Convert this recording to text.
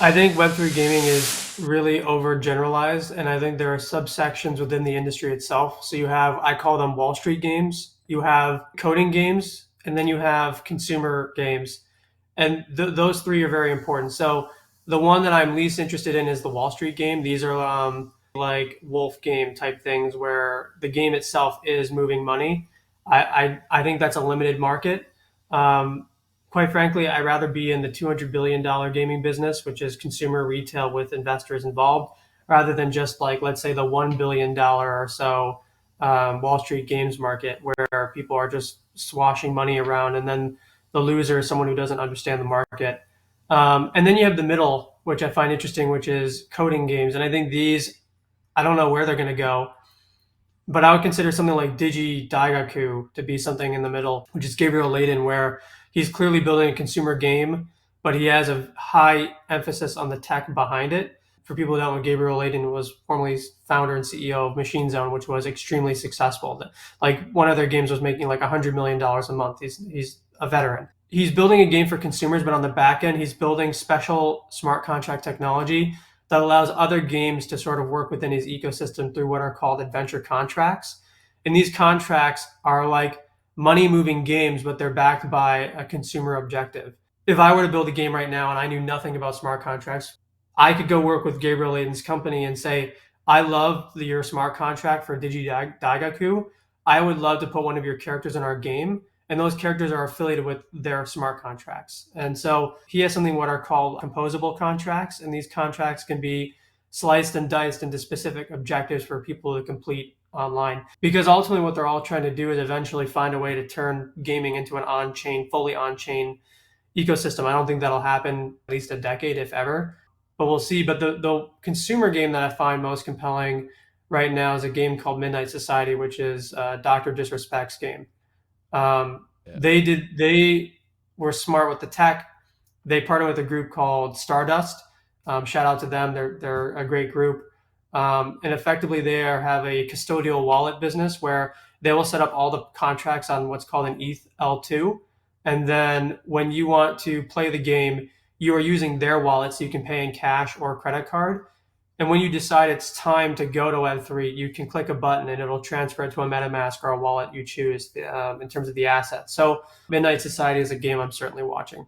I think Web3 gaming is really overgeneralized, and I think there are subsections within the industry itself. So you have, I call them Wall Street games, you have coding games, and then you have consumer games. And those three are very important. So the one that I'm least interested in is the Wall Street game. These are like wolf game type things where the game itself is moving money. I think that's a limited market. Um, Quite frankly, I'd rather be in the $200 billion gaming business, which is consumer retail with investors involved, rather than just like, let's say, the $1 billion or so Wall Street games market where people are just swashing money around, and then the loser is someone who doesn't understand the market. And then you have the middle, which I find interesting, which is coding games. And I think these, I don't know where they're going to go, but I would consider something like Digi Daigaku to be something in the middle, which is Gabriel Layden, where he's clearly building a consumer game, but he has a high emphasis on the tech behind it. For people who don't know, Gabriel Layden was formerly founder and CEO of Machine Zone, which was extremely successful. Like one of their games was making like $100 million a month. He's a veteran. He's building a game for consumers, but on the back end, he's building special smart contract technology that allows other games to sort of work within his ecosystem through what are called adventure contracts. And these contracts are like money moving games, but they're backed by a consumer objective. If I were to build a game right now and I knew nothing about smart contracts, I could go work with Gabriel Layden's company and say, I love your smart contract for Digi Daigaku. I would love to put one of your characters in our game. And those characters are affiliated with their smart contracts. And so he has something what are called composable contracts. And these contracts can be sliced and diced into specific objectives for people to complete online. Because ultimately, what they're all trying to do is eventually find a way to turn gaming into an on chain, fully on chain ecosystem. I don't think that'll happen at least a decade, if ever, but we'll see. But the consumer game that I find most compelling right now is a game called Midnight Society, which is Doctor Disrespect's game. Yeah. They were smart with the tech. They partnered with a group called Stardust. Shout out to them. They're a great group. And effectively, have a custodial wallet business where they will set up all the contracts on what's called an ETH L2. And then when you want to play the game, you are using their wallet so you can pay in cash or credit card. And when you decide it's time to go to Web3, you can click a button and it'll transfer it to a MetaMask or a wallet you choose in terms of the assets. So Midnight Society is a game I'm certainly watching.